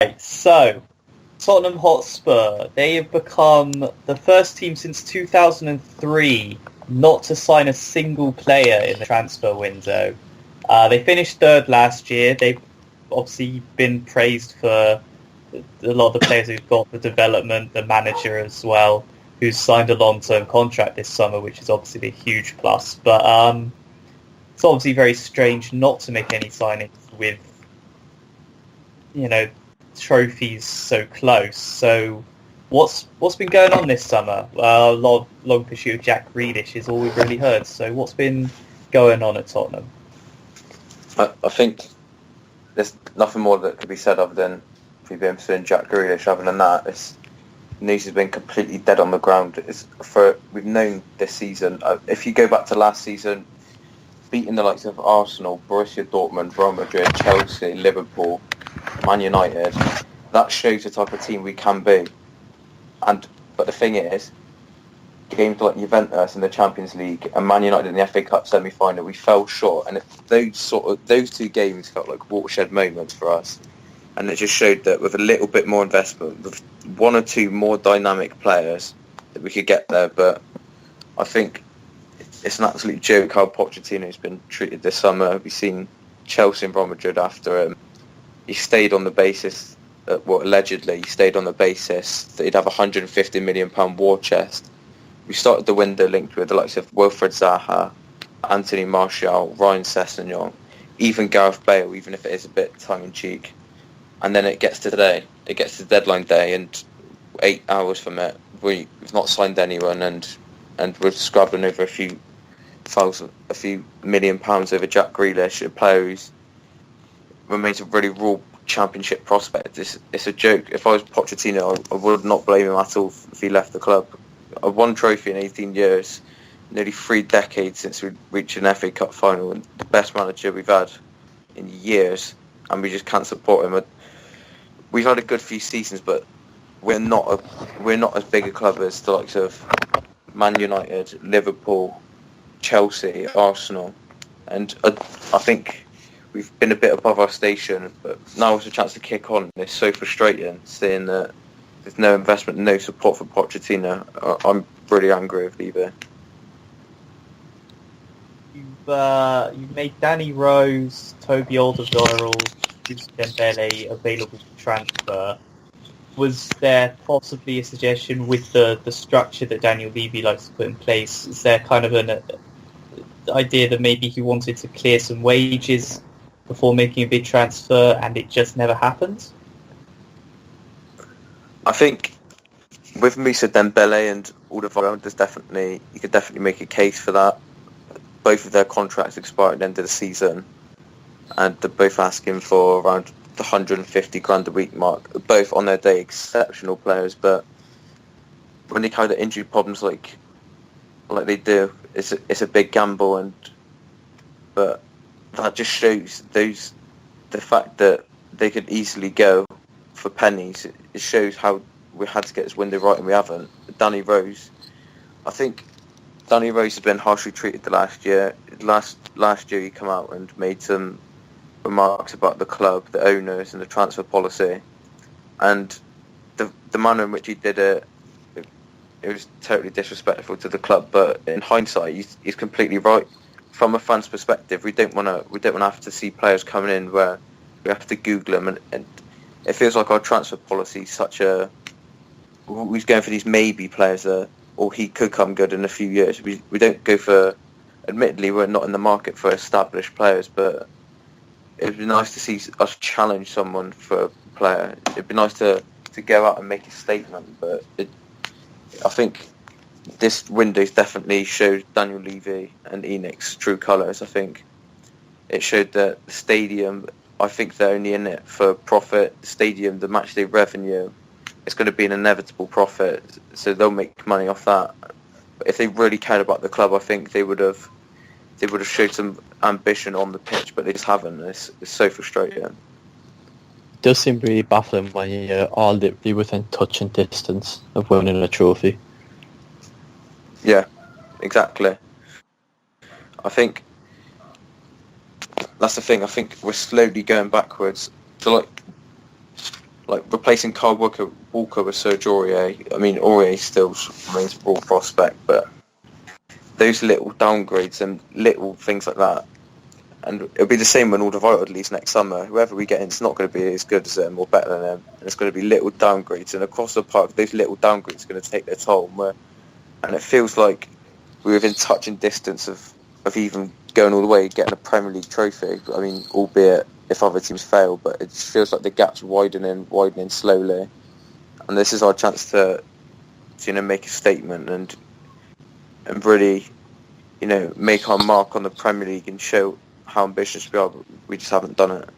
Right, so Tottenham Hotspur, they have become the first team since 2003 not to sign a single player in the transfer window. They finished third last year. They've obviously been praised for a lot of the players who've got the development, the manager as well, who's signed a long-term contract this summer, which is obviously a huge plus. But it's obviously very strange not to make any signings with, trophies so close. So what's been going on this summer? Long pursuit of Jack Grealish is all we've really heard. So what's been going on at Tottenham? I think there's nothing more that could be said other than we've been pursuing Jack Grealish. Other than that, news has been completely dead on the ground. We've known this season. If you go back to last season, beating the likes of Arsenal, Borussia Dortmund, Real Madrid, Chelsea, Liverpool, Man United, that shows the type of team we can be. But the thing is, games like Juventus in the Champions League and Man United in the FA Cup semi-final, we fell short, and those two games felt like watershed moments for us. And it just showed that with a little bit more investment, with one or two more dynamic players, that we could get there. But I think it's an absolute joke how Pochettino's been treated this summer. We've seen Chelsea and Real Madrid after him. He stayed on the basis, allegedly, he stayed on the basis that he'd have a £150 million war chest. We started the window linked with the likes of Wilfred Zaha, Anthony Martial, Ryan Sessegnon, even Gareth Bale, even if it is a bit tongue-in-cheek. And then it gets to today. It gets to deadline day, and 8 hours from it, we've not signed anyone, and we're scrabbling over a few £1 million over Jack Grealish, a player who's remains a really raw championship prospect. It's a joke. If I was Pochettino, I would not blame him at all if he left the club. I won trophy in 18 years, nearly 3 decades since we reached an FA Cup final, and the best manager we've had in years, and we just can't support him. We've had a good few seasons, but we're not as big a club as the likes of Man United, Liverpool, Chelsea, Arsenal, and I think we've been a bit above our station. But now it's a chance to kick on. It's so frustrating seeing that there's no investment, no support for Pochettino. I'm really angry with Levy. You've made Danny Rose, Toby Alderweireld, Dembele available for transfer. Was there possibly a suggestion with the structure that Daniel Levy likes to put in place? Is there kind of an idea that maybe he wanted to clear some wages before making a big transfer and it just never happened? I think with Moussa Dembele and Alderweireld, you could definitely make a case for that. Both of their contracts expire at the end of the season, and they're both asking for around the 150 grand a week mark. Both on their day exceptional players, but when they carry the injury problems like they do, it's a big gamble, but that just shows the fact that they could easily go for pennies. It shows how we had to get this window right and we haven't. Danny Rose, I think Danny Rose has been harshly treated the last year. Last year he came out and made some remarks about the club, the owners and the transfer policy, and the manner in which he did it was totally disrespectful to the club. But in hindsight, he's completely right. From a fan's perspective, we don't want to have to see players coming in where we have to Google them, and it feels like our transfer policy is we're going for these maybe players or he could come good in a few years. We don't go for. Admittedly, we're not in the market for established players, but it'd be nice to see us challenge someone for a player. It'd be nice to go out and make a statement, but I think this window's definitely showed Daniel Levy and Enix's true colours. I think it showed that the stadium, I think they're only in it for profit. The stadium, the matchday revenue, it's going to be an inevitable profit, so they'll make money off that. But if they really cared about the club, I think they would have showed some ambition on the pitch, but they just haven't. It's so frustrating. It does seem really baffling when you're all literally within touching distance of winning a trophy. Yeah, exactly. I think that's the thing. I think we're slowly going backwards. So like replacing Kyle Walker with Serge Aurier. I mean, Aurier still remains a broad prospect, but those little downgrades and little things like that. And it'll be the same when Alderweireld leaves next summer. Whoever we get in, it's not going to be as good as them or better than them. And it's going to be little downgrades. And across the park, those little downgrades are going to take their toll. And it feels like we're within touching distance of even going all the way, getting a Premier League trophy. I mean, albeit if other teams fail, but it just feels like the gap's widening slowly. And this is our chance to make a statement and really, make our mark on the Premier League and show how ambitious we are, but we just haven't done it.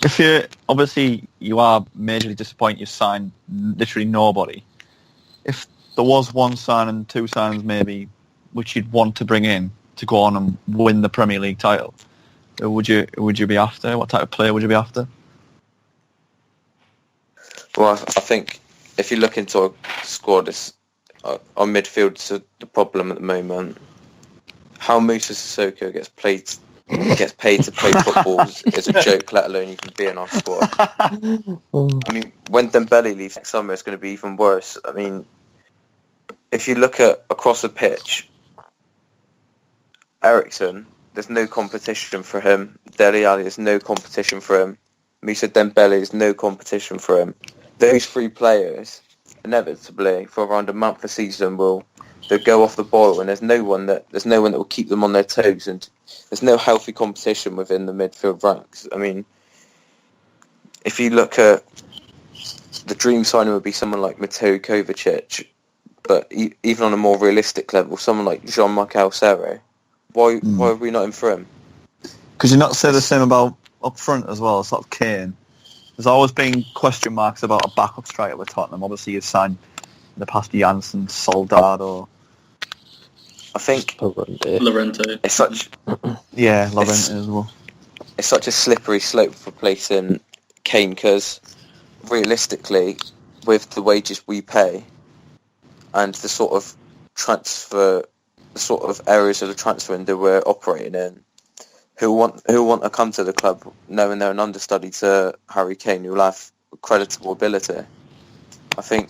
If you are majorly disappointed you signed literally nobody. If there was one signing, two signings maybe, which you'd want to bring in to go on and win the Premier League title, who would you be after? What type of player would you be after? Well, I think if you look into our squad, our midfield's the problem at the moment. How Moussa Sissoko gets paid to play football is a joke, let alone even be in our squad. I mean, when Dembele leaves next summer, it's going to be even worse. I mean, if you look at across the pitch, Eriksen, there's no competition for him. Dele Alli, there's no competition for him. Moussa Dembele, there's no competition for him. Those three players, inevitably, for around a month a season, they'll go off the boil, and there's no one that will keep them on their toes, and there's no healthy competition within the midfield ranks. I mean, if you look at the dream signing would be someone like Mateo Kovacic, but even on a more realistic level, someone like Jean-Michel Serre. Why are we not in for him? Could you not say the same about up front as well, sort of Kane? There's always been question marks about a backup striker with Tottenham. Obviously, you've signed in the past Janssen, Soldado. I think Llorente. It's such Llorente as well. It's such a slippery slope for replacing Kane because realistically, with the wages we pay and the sort of areas of the transfer window we're operating in, who want to come to the club knowing they're an understudy to Harry Kane who will have creditable ability. I think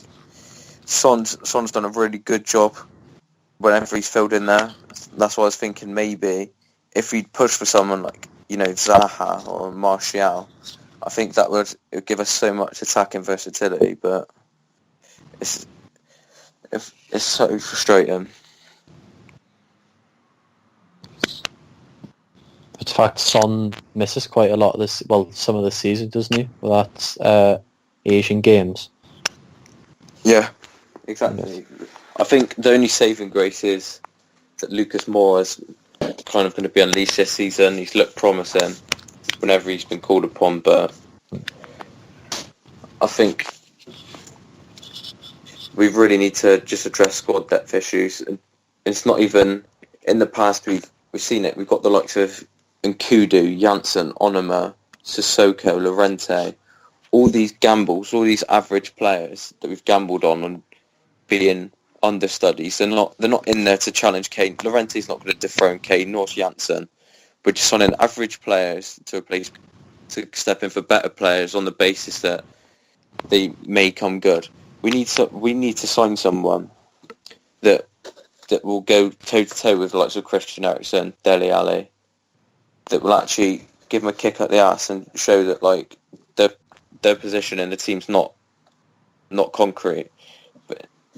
Son's done a really good job whenever he's filled in there. That's why I was thinking maybe if we'd push for someone like, Zaha or Martial, I think that would give us so much attacking versatility, but it's so frustrating. In fact, Son misses quite a lot of this. Well, some of the season, doesn't he? Well, that's Asian Games. Yeah, exactly. I think the only saving grace is that Lucas Moore is kind of going to be unleashed this season. He's looked promising whenever he's been called upon, but I think we really need to just address squad depth issues. And it's not even in the past we've seen it. We've got the likes of Nkudu, Janssen, Onoma, Sissoko, Llorente, all these gambles, all these average players that we've gambled on being understudies. They're not in there to challenge Kane. Llorente's not going to dethrone Kane, nor Janssen. We're just signing average players to step in for better players on the basis that they may come good. We need to sign someone that will go toe to toe with the likes of Christian Eriksen, Dele Alli, that will actually give them a kick up the arse and show that like their position in the team's not concrete,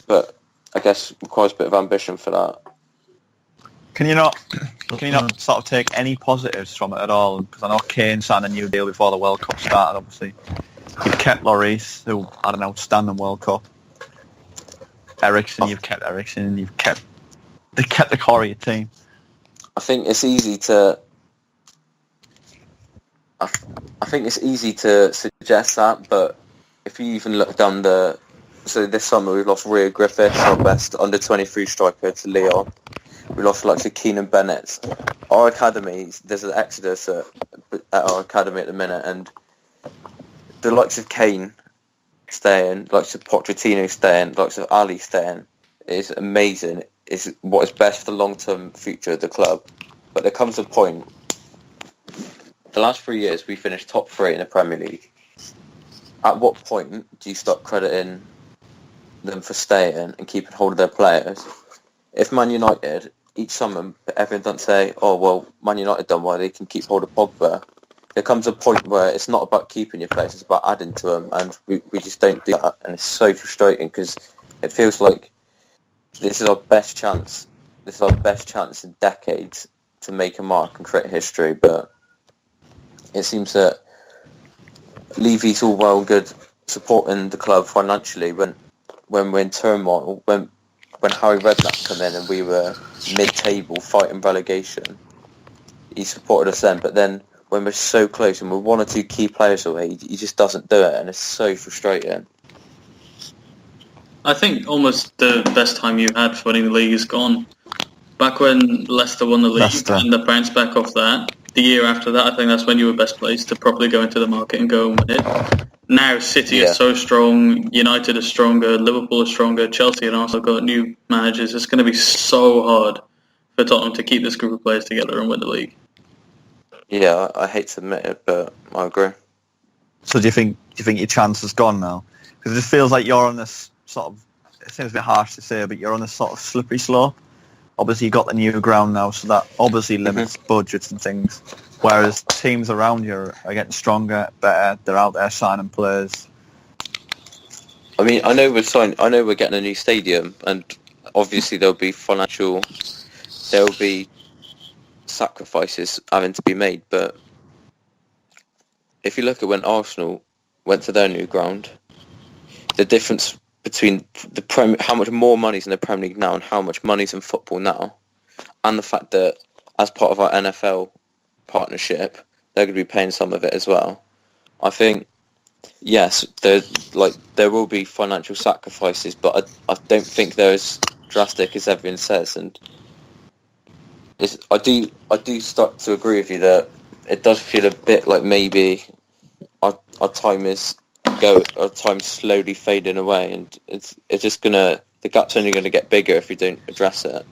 but I guess requires a bit of ambition for that. Can you not sort of take any positives from it at all? Because I know Kane signed a new deal before the World Cup started. Obviously, you've kept Lloris, who had an outstanding World Cup. Eriksen, you've kept Eriksen. They kept the core of your team. I think it's easy to suggest that, but if you even look down so this summer we've lost Rio Griffiths, our best under-23 striker, to Lyon. We lost like to Keenan Bennett. Our academy, there's an exodus at our academy at the minute, and the likes of Kane staying, likes of Pochettino staying, likes of Ali staying is amazing. Is what is best for the long-term future of the club. But there comes a point. The last 3 years we finished top 3 in the Premier League. at what point do you start crediting them for staying and keeping hold of their players? If Man United, each summer, everyone doesn't say, oh, well, Man United done well, they can keep hold of Pogba. There comes a point where it's not about keeping your players, it's about adding to them, and we just don't do that, and it's so frustrating because it feels like this is our best chance. This is our best chance in decades to make a mark and create history, but it seems that Levy's all well and good supporting the club financially when we're in turmoil, when Harry Redknapp come in and we were mid-table fighting relegation. He supported us then, but then when we're so close and we're one or two key players away, he just doesn't do it, and it's so frustrating. I think almost the best time you had for winning the league is gone. Back when Leicester won the league and the bounce back off that, the year after that, I think that's when you were best placed to properly go into the market and go and win it. Now City is so strong, United is stronger, Liverpool is stronger, Chelsea and Arsenal got new managers. It's going to be so hard for Tottenham to keep this group of players together and win the league. Yeah, I hate to admit it, but I agree. So do you think your chance is gone now? Because it just feels like you're on this sort of, it seems a bit harsh to say, but you're on this sort of slippery slope. Obviously you got the new ground now, so that obviously limits budgets and things. Whereas teams around you are getting stronger, better, they're out there signing players. I mean, I know we're getting a new stadium, and obviously there'll be sacrifices having to be made, but if you look at when Arsenal went to their new ground, the difference between how much more money's in the Premier League now and how much money's in football now, and the fact that as part of our NFL partnership, they're going to be paying some of it as well. I think, yes, there will be financial sacrifices, but I don't think they're as drastic as everyone says, and I do start to agree with you that it does feel a bit like maybe our time's slowly fading away, and it's just the gap's only gonna get bigger if we don't address it.